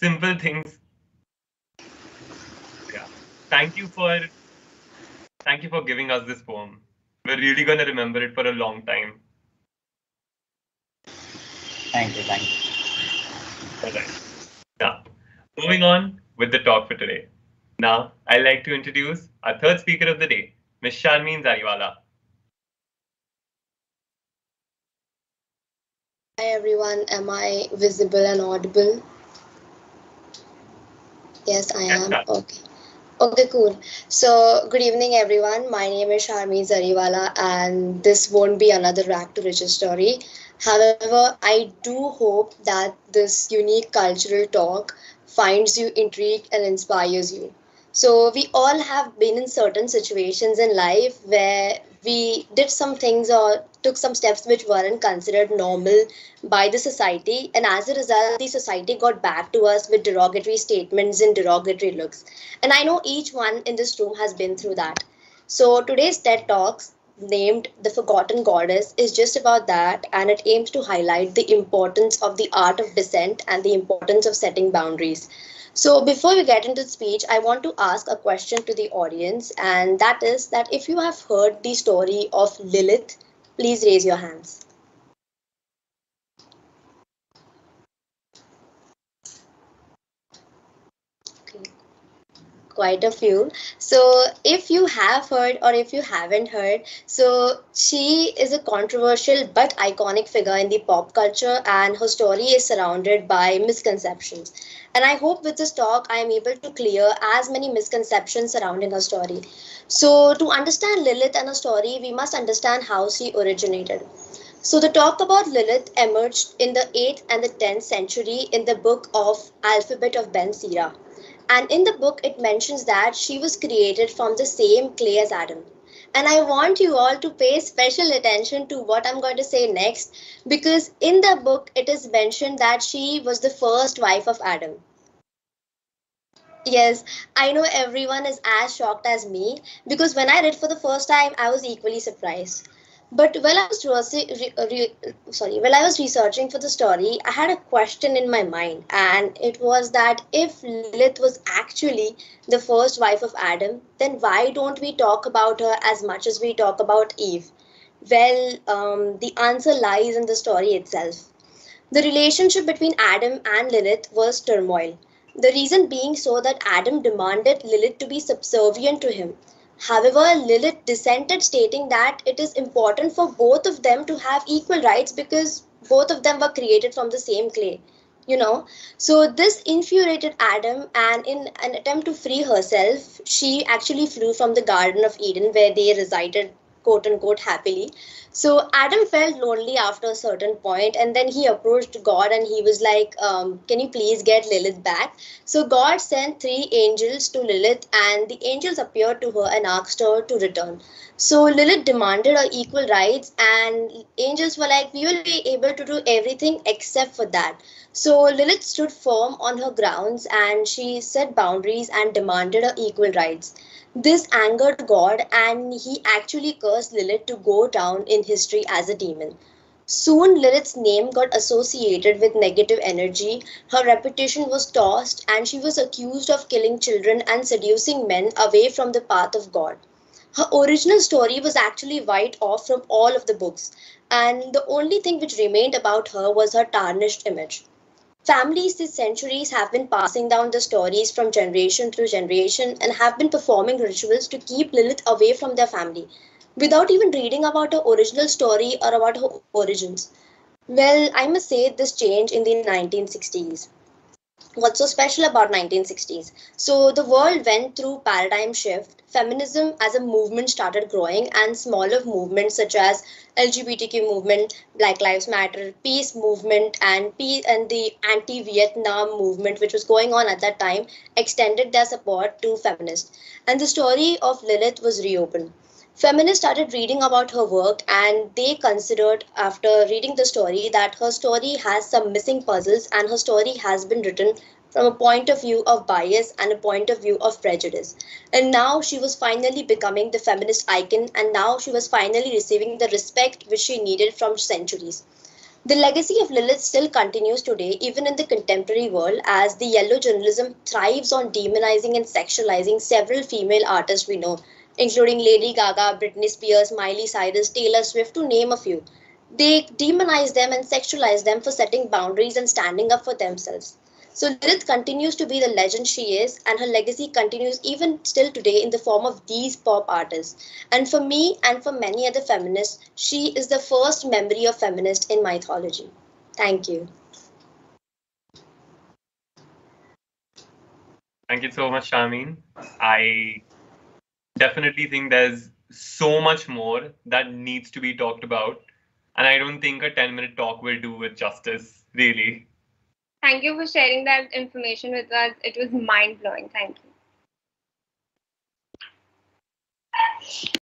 simple things. Yeah. Thank you for giving us this poem. We're really gonna remember it for a long time. Thank you, thank you. All right. Now, moving on with the talk for today. Now, I'd like to introduce our third speaker of the day, Ms. Sharmeen Zariwala. Hi everyone, am I visible and audible? Yes, I Yes, am. sir. Okay. Okay, cool. So, good evening everyone. My name is Sharmi Zariwala, and this won't be another rag to riches story. However, I do hope that this unique cultural talk finds you intrigued and inspires you. So, we all have been in certain situations in life where we did some things or took some steps which weren't considered normal by the society, and as a result, the society got back to us with derogatory statements and derogatory looks. And I know each one in this room has been through that. So today's TED Talks, named The Forgotten Goddess, is just about that, and it aims to highlight the importance of the art of dissent and the importance of setting boundaries. So before we get into the speech, I want to ask a question to the audience, and that is that if you have heard the story of Lilith, please raise your hands. Okay, quite a few. So, if you have heard or if you haven't heard, so she is a controversial but iconic figure in the pop culture, and her story is surrounded by misconceptions. And I hope with this talk, I am able to clear as many misconceptions surrounding her story. So, to understand Lilith and her story, we must understand how she originated. So, the talk about Lilith emerged in the 8th and the 10th century in the book of Alphabet of Ben Sira. And in the book, it mentions that she was created from the same clay as Adam. And I want you all to pay special attention to what I'm going to say next, because in the book, it is mentioned that she was the first wife of Adam. Yes, I know everyone is as shocked as me, because when I read for the first time, I was equally surprised. But while I was researching for the story, I had a question in my mind, and it was that if Lilith was actually the first wife of Adam, then why don't we talk about her as much as we talk about Eve? Well, the answer lies in the story itself. The relationship between Adam and Lilith was turmoil. The reason being so that Adam demanded Lilith to be subservient to him. However, Lilith dissented, stating that it is important for both of them to have equal rights because both of them were created from the same clay. You know, so this infuriated Adam, and in an attempt to free herself, she actually flew from the Garden of Eden where they resided, quote unquote, happily. So Adam felt lonely after a certain point, and then he approached God and he was like, "Can you please get Lilith back?" So God sent three angels to Lilith, and the angels appeared to her and asked her to return. So Lilith demanded her equal rights, and angels were like, "We will be able to do everything except for that." So Lilith stood firm on her grounds, and she set boundaries and demanded her equal rights. This angered God, and he actually cursed Lilith to go down in history as a demon. Soon, Lilith's name got associated with negative energy, her reputation was tossed, and she was accused of killing children and seducing men away from the path of God. Her original story was actually wiped off from all of the books, and the only thing which remained about her was her tarnished image. Families these centuries have been passing down the stories from generation to generation and have been performing rituals to keep Lilith away from their family without even reading about her original story or about her origins. Well, I must say this changed in the 1960s. What's so special about 1960s? So the world went through paradigm shift. Feminism as a movement started growing, and smaller movements such as LGBTQ movement, Black Lives Matter, peace movement, and the anti-Vietnam movement, which was going on at that time, extended their support to feminists. And the story of Lilith was reopened. Feminists started reading about her work, and they considered, after reading the story, that her story has some missing puzzles and her story has been written from a point of view of bias and a point of view of prejudice. And now she was finally becoming the feminist icon, and now she was finally receiving the respect which she needed from centuries. The legacy of Lilith still continues today, even in the contemporary world, as the yellow journalism thrives on demonizing and sexualizing several female artists we know, including Lady Gaga, Britney Spears, Miley Cyrus, Taylor Swift, to name a few. They demonize them and sexualize them for setting boundaries and standing up for themselves. So Lilith continues to be the legend she is, and her legacy continues even still today in the form of these pop artists. And for me and for many other feminists, she is the first memory of feminist in mythology. Thank you. Thank you so much, Shameen. I definitely think there's so much more that needs to be talked about. And I don't think a 10-minute talk will do it justice, really. Thank you for sharing that information with us. It was mind blowing. Thank you.